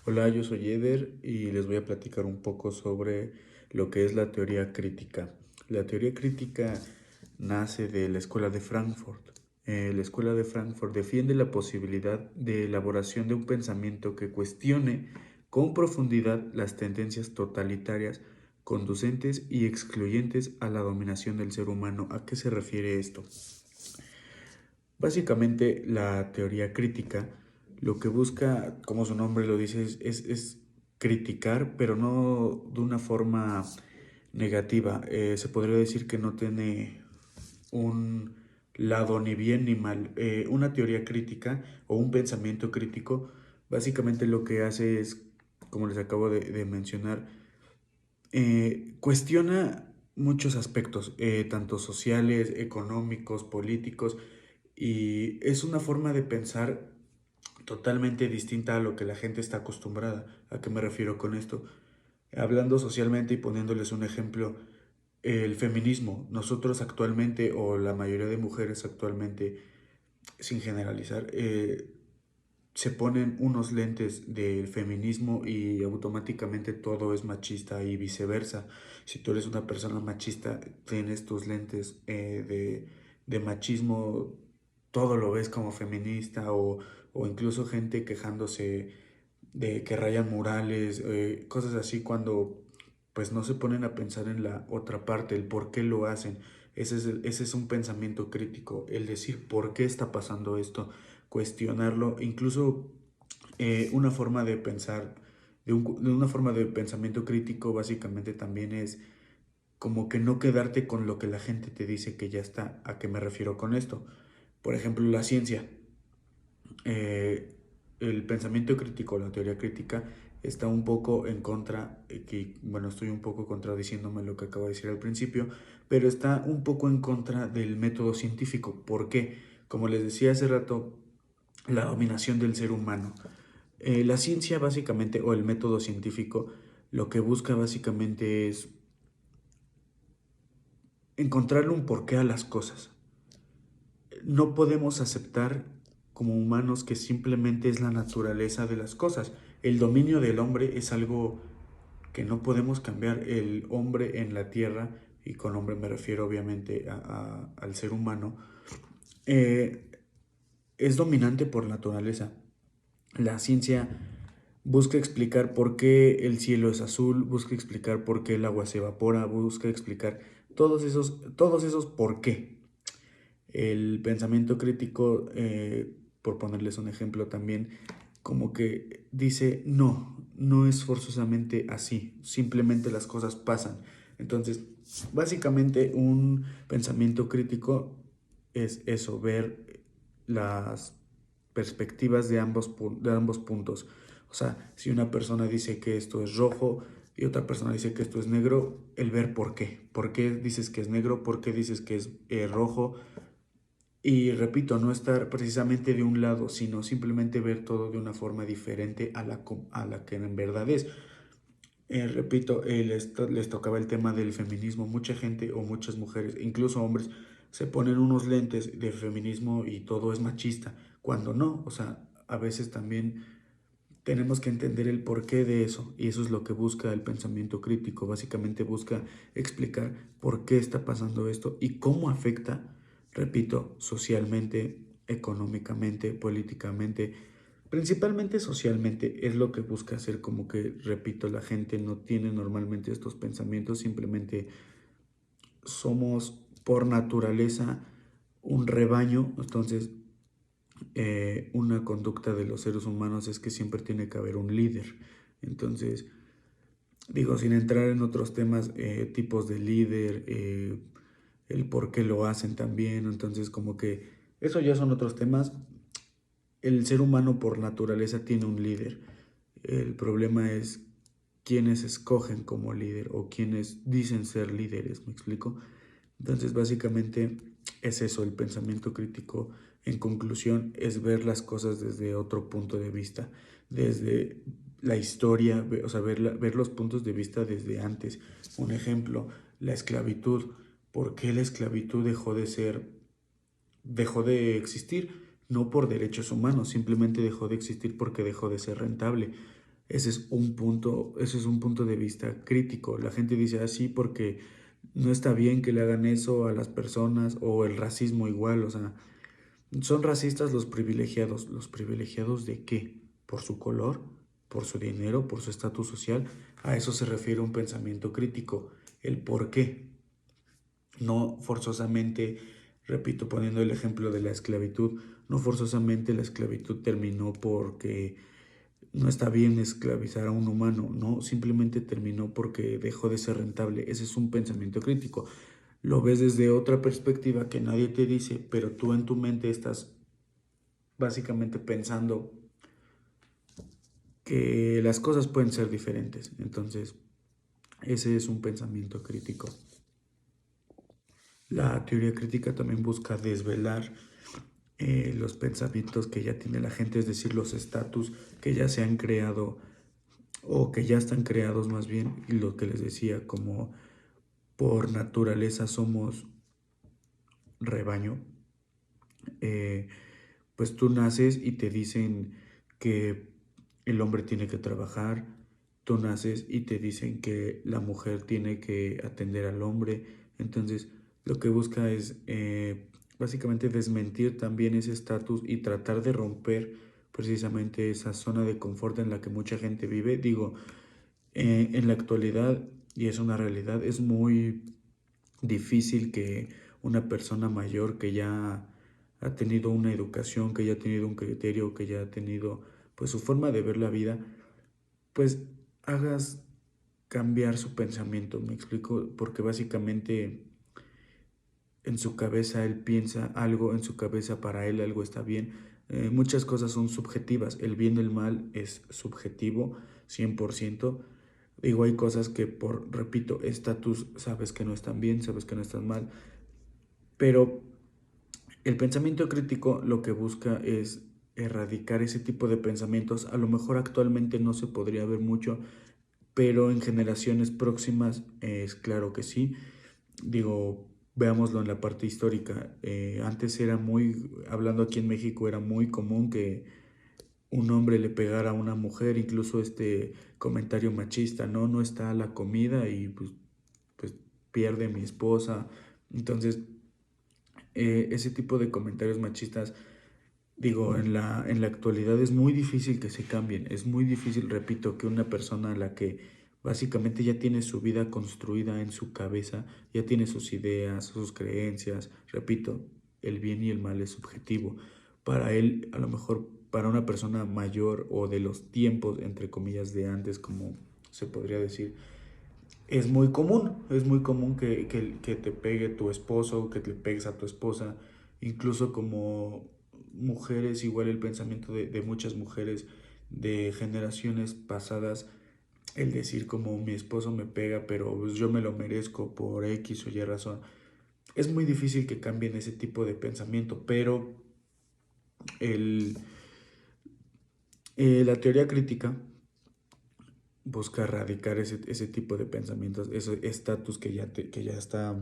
Hola, yo soy Eder y les voy a platicar un poco sobre lo que es la teoría crítica. La teoría crítica nace de la Escuela de Frankfurt. La Escuela de Frankfurt defiende la posibilidad de elaboración de un pensamiento que cuestione con profundidad las tendencias totalitarias, conducentes y excluyentes a la dominación del ser humano. ¿A qué se refiere esto? Básicamente, la teoría crítica lo que busca, como su nombre lo dice, es criticar, pero no de una forma negativa. Se podría decir que no tiene un lado ni bien ni mal. Una teoría crítica o un pensamiento crítico, básicamente lo que hace es, como les acabo de mencionar, cuestiona muchos aspectos, tanto sociales, económicos, políticos, y es una forma de pensar totalmente distinta a lo que la gente está acostumbrada. ¿A qué me refiero con esto? Hablando socialmente y poniéndoles un ejemplo, el feminismo. Nosotros actualmente, o la mayoría de mujeres actualmente, sin generalizar, se ponen unos lentes del feminismo y automáticamente todo es machista y viceversa. Si tú eres una persona machista, tienes tus lentes de machismo, todo lo ves como feminista o incluso gente quejándose de que rayan murales, cosas así cuando pues no se ponen a pensar en la otra parte, el por qué lo hacen. Ese es un pensamiento crítico, el decir por qué está pasando esto, cuestionarlo, incluso una forma de pensar, de una forma de pensamiento crítico básicamente también es como que no quedarte con lo que la gente te dice que ya está. ¿A qué me refiero con esto? Por ejemplo, la ciencia. Eh, el pensamiento crítico, la teoría crítica, está un poco en contra, que bueno, estoy un poco contradiciéndome lo que acabo de decir al principio, pero está un poco en contra del método científico. ¿Por qué? Como les decía hace rato, la dominación del ser humano. La ciencia básicamente, o el método científico, lo que busca básicamente es encontrarle un porqué a las cosas. No podemos aceptar como humanos que simplemente es la naturaleza de las cosas. El dominio del hombre es algo que no podemos cambiar. El hombre en la tierra, y con hombre me refiero obviamente al ser humano, eh, es dominante por naturaleza. La ciencia busca explicar por qué el cielo es azul, busca explicar por qué el agua se evapora, busca explicar todos esos por qué. El pensamiento crítico, por ponerles un ejemplo también, como que dice, no, no es forzosamente así, simplemente las cosas pasan. Entonces, básicamente un pensamiento crítico es eso, ver las perspectivas de ambos puntos. O sea, si una persona dice que esto es rojo y otra persona dice que esto es negro, el ver por qué. ¿Por qué dices que es negro? ¿Por qué dices que es rojo? Y repito, no estar precisamente de un lado, sino simplemente ver todo de una forma diferente a la que en verdad es. Repito, les tocaba el tema del feminismo. Mucha gente o muchas mujeres, incluso hombres, se ponen unos lentes de feminismo y todo es machista, cuando no. O sea, a veces también tenemos que entender el porqué de eso, y eso es lo que busca el pensamiento crítico. Básicamente busca explicar por qué está pasando esto y cómo afecta, repito, socialmente, económicamente, políticamente, principalmente socialmente. Es lo que busca hacer. Como que, repito, la gente no tiene normalmente estos pensamientos, simplemente somos por naturaleza un rebaño. Entonces una conducta de los seres humanos es que siempre tiene que haber un líder. Entonces, digo, sin entrar en otros temas, tipos de líder, el por qué lo hacen también. Entonces, como que eso ya son otros temas. El ser humano por naturaleza tiene un líder. El problema es quienes escogen como líder o quienes dicen ser líderes, ¿me explico? Entonces, básicamente es eso, el pensamiento crítico, en conclusión, es ver las cosas desde otro punto de vista, desde la historia, o sea, ver los puntos de vista desde antes. Un ejemplo, la esclavitud. ¿Por qué la esclavitud dejó de existir? No por derechos humanos, simplemente dejó de existir porque dejó de ser rentable. Ese es un punto de vista crítico. La gente dice así porque no está bien que le hagan eso a las personas o el racismo igual, o sea, son racistas los privilegiados. ¿Los privilegiados de qué? ¿Por su color? ¿Por su dinero? ¿Por su estatus social? A eso se refiere un pensamiento crítico. El por qué. No forzosamente, repito, poniendo el ejemplo de la esclavitud, no forzosamente la esclavitud terminó porque no está bien esclavizar a un humano, no, simplemente terminó porque dejó de ser rentable. Ese es un pensamiento crítico. Lo ves desde otra perspectiva que nadie te dice, pero tú en tu mente estás básicamente pensando que las cosas pueden ser diferentes. Entonces, ese es un pensamiento crítico. La teoría crítica también busca desvelar los pensamientos que ya tiene la gente, es decir, los estatus que ya se han creado o que ya están creados más bien, y lo que les decía, como por naturaleza somos rebaño, eh, pues tú naces y te dicen que el hombre tiene que trabajar, tú naces y te dicen que la mujer tiene que atender al hombre, entonces lo que busca es básicamente desmentir también ese estatus y tratar de romper precisamente esa zona de confort en la que mucha gente vive. Digo, en la actualidad, y es una realidad, es muy difícil que una persona mayor que ya ha tenido una educación, que ya ha tenido un criterio, que ya ha tenido pues su forma de ver la vida, pues hagas cambiar su pensamiento, me explico, porque básicamente en su cabeza él piensa algo, en su cabeza para él algo está bien. Muchas cosas son subjetivas, el bien y el mal es subjetivo, 100%. Digo, hay cosas que por, repito, estatus, sabes que no están bien, sabes que no están mal, pero el pensamiento crítico lo que busca es erradicar ese tipo de pensamientos. A lo mejor actualmente no se podría ver mucho, pero en generaciones próximas es claro que sí. Digo, veámoslo en la parte histórica. Antes era muy, hablando aquí en México, era muy común que un hombre le pegara a una mujer, incluso este comentario machista, no, no está la comida y pues pierde mi esposa. Entonces, ese tipo de comentarios machistas, digo, en la actualidad es muy difícil que se cambien, es muy difícil, repito, que una persona a la que básicamente ya tiene su vida construida en su cabeza, ya tiene sus ideas, sus creencias, repito, el bien y el mal es subjetivo. Para él, a lo mejor para una persona mayor o de los tiempos, entre comillas, de antes, como se podría decir, es muy común que te pegue tu esposo, que te pegues a tu esposa, incluso como mujeres, igual el pensamiento de muchas mujeres de generaciones pasadas, el decir como mi esposo me pega, pero pues yo me lo merezco por X o Y razón. Es muy difícil que cambien ese tipo de pensamiento, pero el, la teoría crítica busca erradicar ese tipo de pensamientos, ese estatus que ya está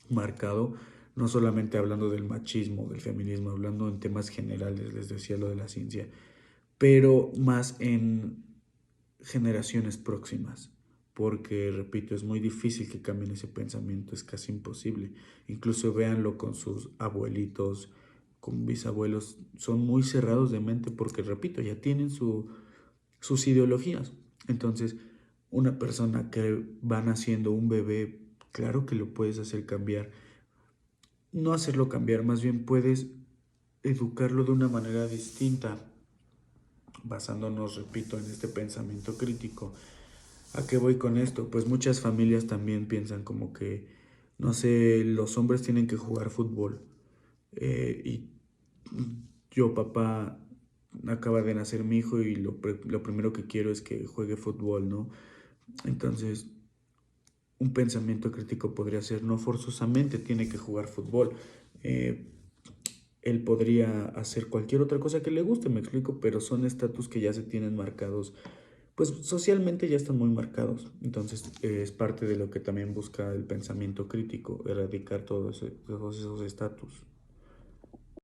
marcado, no solamente hablando del machismo, del feminismo, hablando en temas generales, les decía lo de la ciencia, pero más en generaciones próximas, porque, repito, es muy difícil que cambien ese pensamiento, es casi imposible. Incluso véanlo con sus abuelitos, con bisabuelos, son muy cerrados de mente porque, repito, ya tienen sus ideologías. Entonces, una persona que va naciendo un bebé, claro que lo puedes hacer cambiar, no hacerlo cambiar, más bien puedes educarlo de una manera distinta, basándonos, repito, en este pensamiento crítico. ¿A qué voy con esto? Pues muchas familias también piensan como que, no sé, los hombres tienen que jugar fútbol. Y yo, papá, acaba de nacer mi hijo y lo primero que quiero es que juegue fútbol, ¿no? Entonces, un pensamiento crítico podría ser, no forzosamente tiene que jugar fútbol. Eh, Él podría hacer cualquier otra cosa que le guste, me explico, pero son estatus que ya se tienen marcados, pues socialmente ya están muy marcados. Entonces es parte de lo que también busca el pensamiento crítico, erradicar todos esos estatus.